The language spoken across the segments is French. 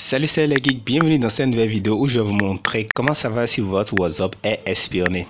Salut, c'est les geeks, bienvenue dans cette nouvelle vidéo où je vais vous montrer comment ça va si votre WhatsApp est espionné.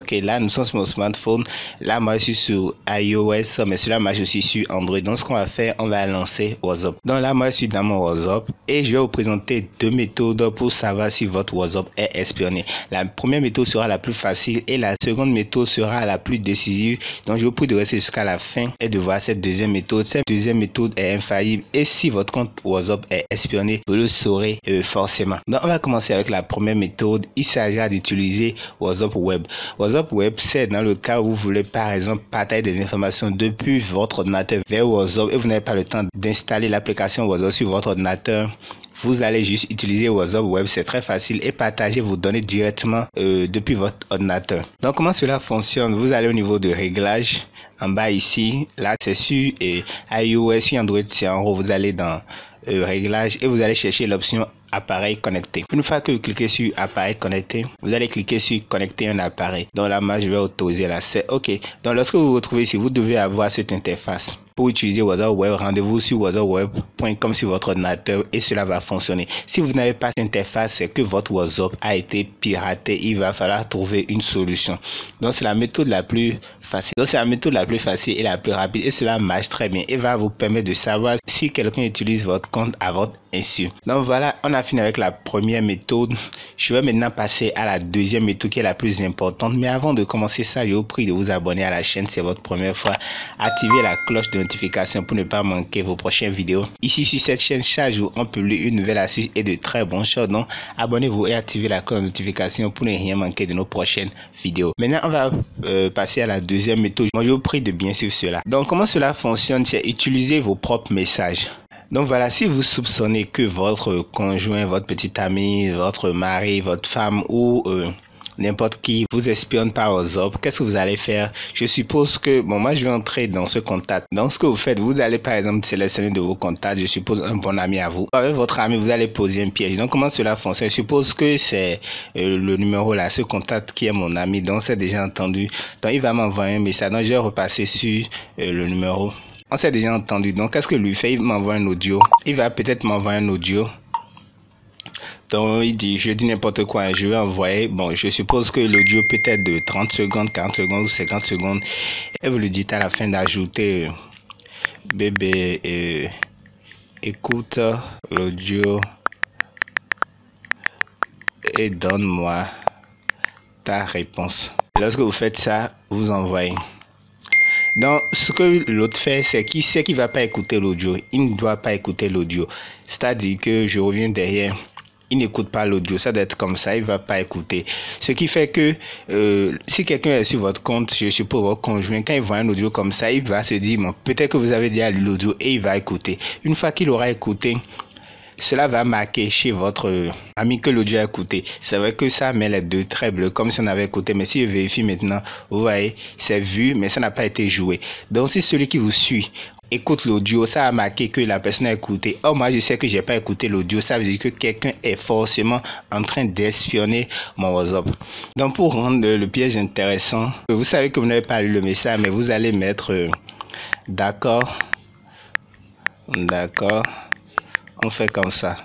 Ok, là nous sommes sur mon smartphone, là moi je suis sur iOS, mais cela marche aussi sur Android. Donc ce qu'on va faire, on va lancer WhatsApp. Donc là moi je suis dans mon WhatsApp et je vais vous présenter deux méthodes pour savoir si votre WhatsApp est espionné. La première méthode sera la plus facile et la seconde méthode sera la plus décisive. Donc je vous prie de rester jusqu'à la fin et de voir cette deuxième méthode. Cette deuxième méthode est infaillible et si votre compte WhatsApp est espionné, vous le saurez forcément. Donc on va commencer avec la première méthode. Il s'agira d'utiliser WhatsApp Web. WhatsApp Web, c'est dans le cas où vous voulez par exemple partager des informations depuis votre ordinateur vers WhatsApp et vous n'avez pas le temps d'installer l'application WhatsApp sur votre ordinateur. Vous allez juste utiliser WhatsApp Web, c'est très facile et partager vos données directement depuis votre ordinateur. Donc comment cela fonctionne? Vous allez au niveau de réglages, en bas ici, là c'est sur iOS, sur Android c'est en haut, vous allez dans réglages et vous allez chercher l'option appareil connecté. Une fois que vous cliquez sur appareil connecté, vous allez cliquer sur connecter un appareil. Donc là, moi, je vais autoriser l'accès. OK. Donc lorsque vous vous retrouvez ici, vous devez avoir cette interface. Pour utiliser WhatsApp Web, rendez-vous sur whatsappweb.com sur votre ordinateur et cela va fonctionner. Si vous n'avez pas cette interface, c'est que votre WhatsApp a été piraté. Il va falloir trouver une solution. Donc c'est la méthode la plus facile. Donc c'est la méthode la plus facile et la plus rapide et cela marche très bien et va vous permettre de savoir si quelqu'un utilise votre compte à votre insu. Donc voilà, on a fini avec la première méthode. Je vais maintenant passer à la deuxième méthode qui est la plus importante. Mais avant de commencer ça, je vous prie de vous abonner à la chaîne si c'est votre première fois. Activez la cloche de notification pour ne pas manquer vos prochaines vidéos. Ici sur cette chaîne, chaque jour on publie une nouvelle astuce et de très bons choses. Donc abonnez-vous et activez la cloche de notification pour ne rien manquer de nos prochaines vidéos. Maintenant on va passer à la deuxième méthode. Moi je vous prie de bien suivre cela. Donc comment cela fonctionne? C'est utiliser vos propres messages. Donc voilà, si vous soupçonnez que votre conjoint, votre petit ami, votre mari, votre femme ou n'importe qui vous espionne par WhatsApp, qu'est-ce que vous allez faire? Je suppose que, bon, moi je vais entrer dans ce contact. Donc ce que vous faites, vous allez par exemple sélectionner de vos contacts, je suppose un bon ami à vous. Avec votre ami, vous allez poser un piège. Donc comment cela fonctionne? Je suppose que c'est le numéro là, ce contact qui est mon ami, donc c'est déjà entendu. Donc il va m'envoyer un message, donc je vais repasser sur le numéro. On s'est déjà entendu, donc qu'est-ce que lui fait? Il m'envoie un audio, il va peut-être m'envoyer un audio. Donc il dit, je dis n'importe quoi, je vais envoyer, bon je suppose que l'audio peut être de 30 secondes, 40 secondes ou 50 secondes. Et vous lui dites à la fin d'ajouter, bébé, écoute l'audio et donne-moi ta réponse. Lorsque vous faites ça, vous envoyez. Donc, ce que l'autre fait, c'est qu'il sait qu'il ne va pas écouter l'audio. Il ne doit pas écouter l'audio. C'est-à-dire que je reviens derrière. Il n'écoute pas l'audio. Ça doit être comme ça. Il ne va pas écouter. Ce qui fait que si quelqu'un est sur votre compte, je suppose votre conjoint, quand il voit un audio comme ça, il va se dire, bon, peut-être que vous avez déjà lu l'audio et il va écouter. Une fois qu'il aura écouté, cela va marquer chez votre ami que l'audio a écouté. C'est vrai que ça met les deux traits bleus comme si on avait écouté. Mais si je vérifie maintenant, vous voyez, c'est vu, mais ça n'a pas été joué. Donc si celui qui vous suit écoute l'audio, ça a marqué que la personne a écouté. Or moi je sais que j'ai pas écouté l'audio. Ça veut dire que quelqu'un est forcément en train d'espionner mon WhatsApp. Donc pour rendre le piège intéressant, vous savez que vous n'avez pas lu le message, mais vous allez mettre d'accord. On fait comme ça.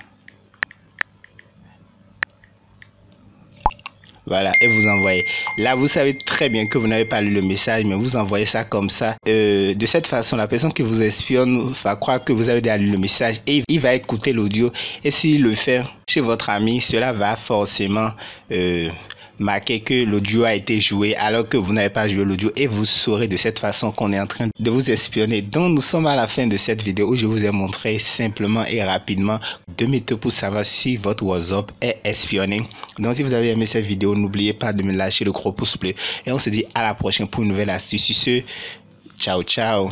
Voilà, et vous envoyez. Là, vous savez très bien que vous n'avez pas lu le message, mais vous envoyez ça comme ça. De cette façon, la personne qui vous espionne va croire que vous avez déjà lu le message et il va écouter l'audio. Et s'il le fait chez votre ami, cela va forcément marquer que l'audio a été joué alors que vous n'avez pas joué l'audio et vous saurez de cette façon qu'on est en train de vous espionner. Donc nous sommes à la fin de cette vidéo où je vous ai montré simplement et rapidement deux méthodes pour savoir si votre WhatsApp est espionné. Donc si vous avez aimé cette vidéo, n'oubliez pas de me lâcher le gros pouce bleu et on se dit à la prochaine pour une nouvelle astuce. Sur ce, ciao ciao.